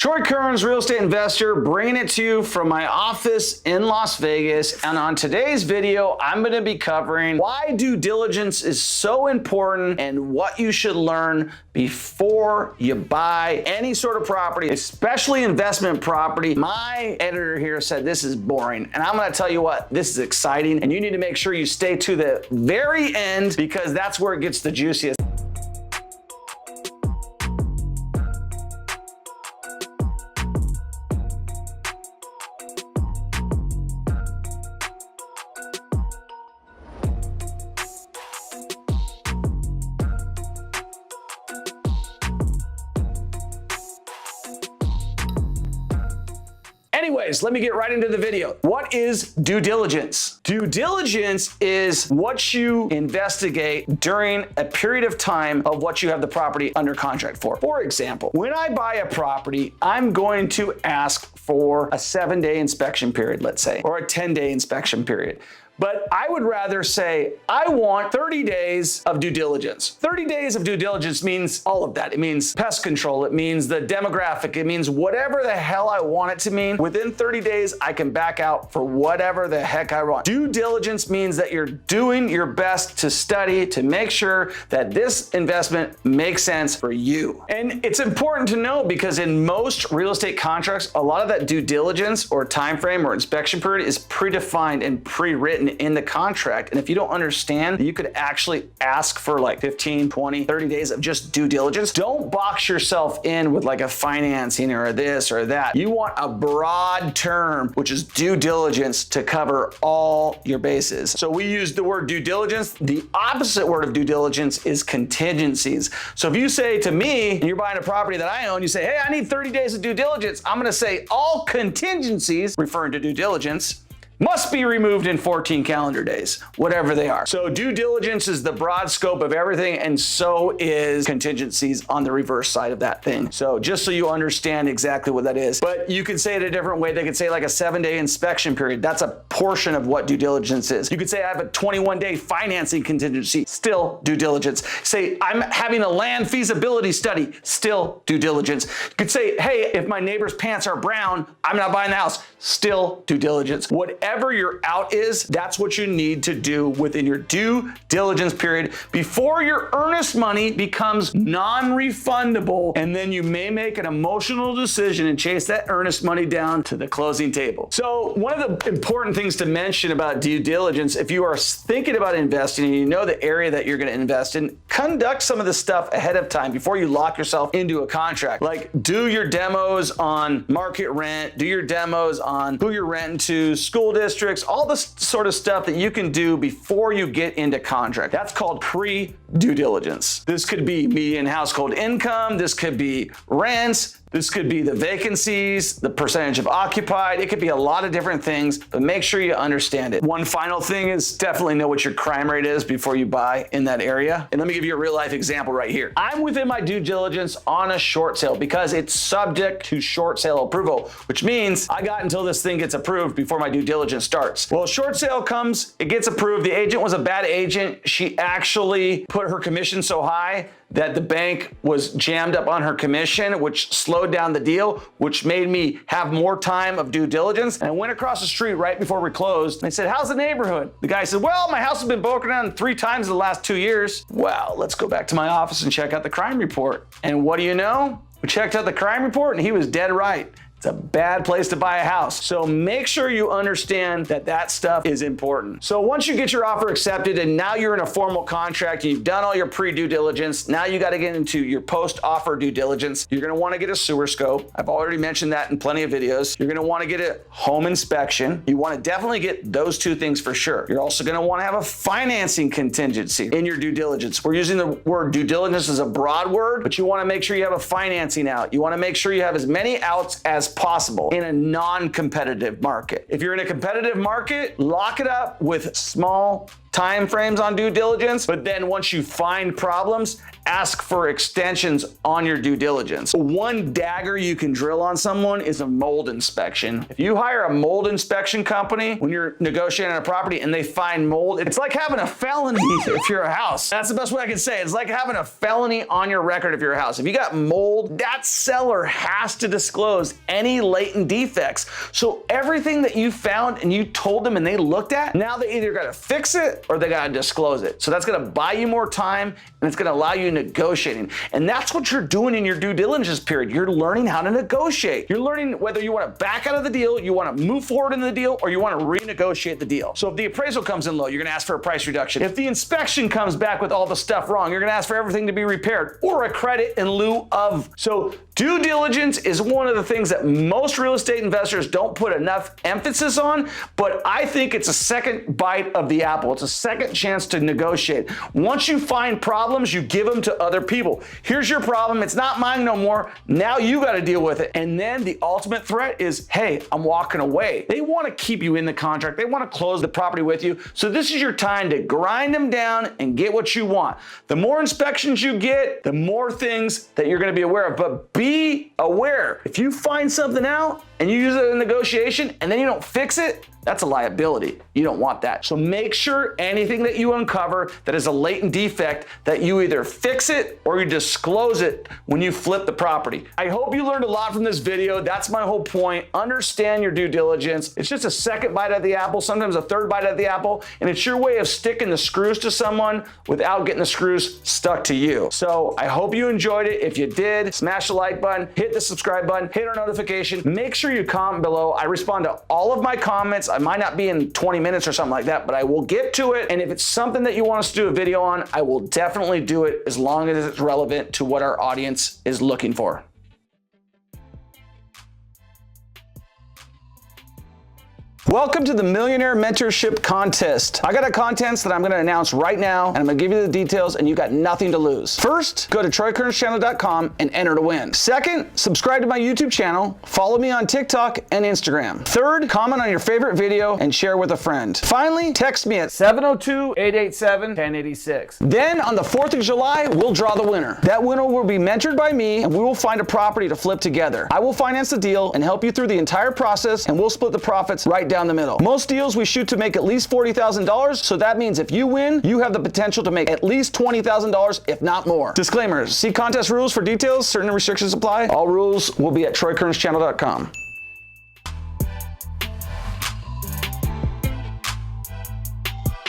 Troy Kearns, real estate investor, bringing it to you from my office in Las Vegas. And on today's video, I'm going to be covering why due diligence is so important and what you should learn before you buy any sort of property, especially investment property. My editor here said this is boring, and I'm going to tell you what, this is exciting, and you need to make sure you stay to the very end because that's where it gets the juiciest. Anyways, let me get right into the video. What is due diligence? Due diligence is what you investigate during a period of time of what you have the property under contract for. For example, when I buy a property, I'm going to ask for a 7-day inspection period, let's say, or a 10-day inspection period. But I would rather say, I want 30 days of due diligence. 30 days of due diligence means all of that. It means pest control. It means the demographic. It means whatever the hell I want it to mean. Within 30 days, I can back out for whatever the heck I want. Due diligence means that you're doing your best to study, to make sure that this investment makes sense for you. And it's important to know because in most real estate contracts, a lot of that due diligence or time frame or inspection period is predefined and pre-written in the contract. And if you don't understand, you could actually ask for like 15, 20, 30 days of just due diligence. Don't box yourself in with like a financing or this or that. You want a broad term, which is due diligence, to cover all your bases. So we use the word due diligence. The opposite word of due diligence is contingencies. So if you say to me, and you're buying a property that I own, you say, hey, I need 30 days of due diligence. I'm gonna say all contingencies, referring to due diligence, must be removed in 14 calendar days, whatever they are. So due diligence is the broad scope of everything, and so is contingencies on the reverse side of that thing. So just so you understand exactly what that is. But you could say it a different way. They could say like a 7-day inspection period. That's a portion of what due diligence is. You could say I have a 21-day financing contingency, still due diligence. Say I'm having a land feasibility study, still due diligence. You could say, hey, if my neighbor's pants are brown, I'm not buying the house, still due diligence. Whatever your out is, that's what you need to do within your due diligence period before your earnest money becomes non-refundable, and then you may make an emotional decision and chase that earnest money down to the closing table. So one of the important things to mention about due diligence, if you are thinking about investing and you know the area that you're going to invest in, conduct some of this stuff ahead of time before you lock yourself into a contract. Like do your demos on market rent, do your demos on who you're renting to, school districts, all this sort of stuff that you can do before you get into contract. That's called pre-due diligence. This could be median household income. This could be rents. This could be the vacancies, the percentage of occupied. It could be a lot of different things, but make sure you understand it. One final thing is definitely know what your crime rate is before you buy in that area. And let me give you a real life example right here. I'm within my due diligence on a short sale because it's subject to short sale approval, which means I got until this thing gets approved before my due diligence starts. Well, short sale comes, it gets approved. The agent was a bad agent. She actually put her commission so high that the bank was jammed up on her commission, which slowed down the deal, which made me have more time of due diligence. And I went across the street right before we closed. And they said, how's the neighborhood? The guy said, well, my house has been broken down 3 times in the last 2 years. Well, let's go back to my office and check out the crime report. And what do you know? We checked out the crime report and he was dead right. It's a bad place to buy a house. So make sure you understand that that stuff is important. So once you get your offer accepted and now you're in a formal contract, you've done all your pre-due diligence, now you got to get into your post-offer due diligence. You're going to want to get a sewer scope. I've already mentioned that in plenty of videos. You're going to want to get a home inspection. You want to definitely get those 2 things for sure. You're also going to want to have a financing contingency in your due diligence. We're using the word due diligence as a broad word, but you want to make sure you have a financing out. You want to make sure you have as many outs as possible in a non-competitive market. If you're in a competitive market, lock it up with small time frames on due diligence, but then once you find problems, ask for extensions on your due diligence. One dagger you can drill on someone is a mold inspection. If you hire a mold inspection company when you're negotiating a property and they find mold, it's like having a felony if you're a house. That's the best way I can say it. It's like having a felony on your record if you're a house. If you got mold, that seller has to disclose any latent defects. So everything that you found and you told them and they looked at, now they either got to fix it or they got to disclose it. So that's going to buy you more time and it's going to allow you negotiating. And that's what you're doing in your due diligence period. You're learning how to negotiate. You're learning whether you want to back out of the deal, you want to move forward in the deal, or you want to renegotiate the deal. So if the appraisal comes in low, you're going to ask for a price reduction. If the inspection comes back with all the stuff wrong, you're going to ask for everything to be repaired or a credit in lieu of. So due diligence is one of the things that most real estate investors don't put enough emphasis on, but I think it's a second bite of the apple. It's a second chance to negotiate. Once you find problems, you give them to other people. Here's your problem. It's not mine no more. Now you got to deal with it. And then the ultimate threat is, hey, I'm walking away. They want to keep you in the contract. They want to close the property with you. So this is your time to grind them down and get what you want. The more inspections you get, the more things that you're going to be aware of. But be aware. If you find something out and you use it in negotiation and then you don't fix it, that's a liability. You don't want that. So make sure anything that you uncover that is a latent defect, that you either fix it or you disclose it when you flip the property. I hope you learned a lot from this video. That's my whole point. Understand your due diligence. It's just a second bite at the apple, sometimes a third bite at the apple, and it's your way of sticking the screws to someone without getting the screws stuck to you. So I hope you enjoyed it. If you did, smash the like button, hit the subscribe button, hit our notification. Make sure you comment below. I respond to all of my comments. I might not be in 20 minutes or something like that, but I will get to it. And if it's something that you want us to do a video on, I will definitely do it as long as it's relevant to what our audience is looking for. Welcome to the Millionaire Mentorship Contest. I got a contest that I'm going to announce right now, and I'm going to give you the details, and you got nothing to lose. First, go to TroyKearnsChannel.com and enter to win. Second, subscribe to my YouTube channel, follow me on TikTok and Instagram. Third, comment on your favorite video and share with a friend. Finally, text me at 702-887-1086. Then on the 4th of July, we'll draw the winner. That winner will be mentored by me, and we will find a property to flip together. I will finance the deal and help you through the entire process, and we'll split the profits right down the middle. Most deals we shoot to make at least $40,000, so that means if you win, you have the potential to make at least $20,000, if not more. Disclaimer, see contest rules for details. Certain restrictions apply. All rules will be at TroyKearnsChannel.com.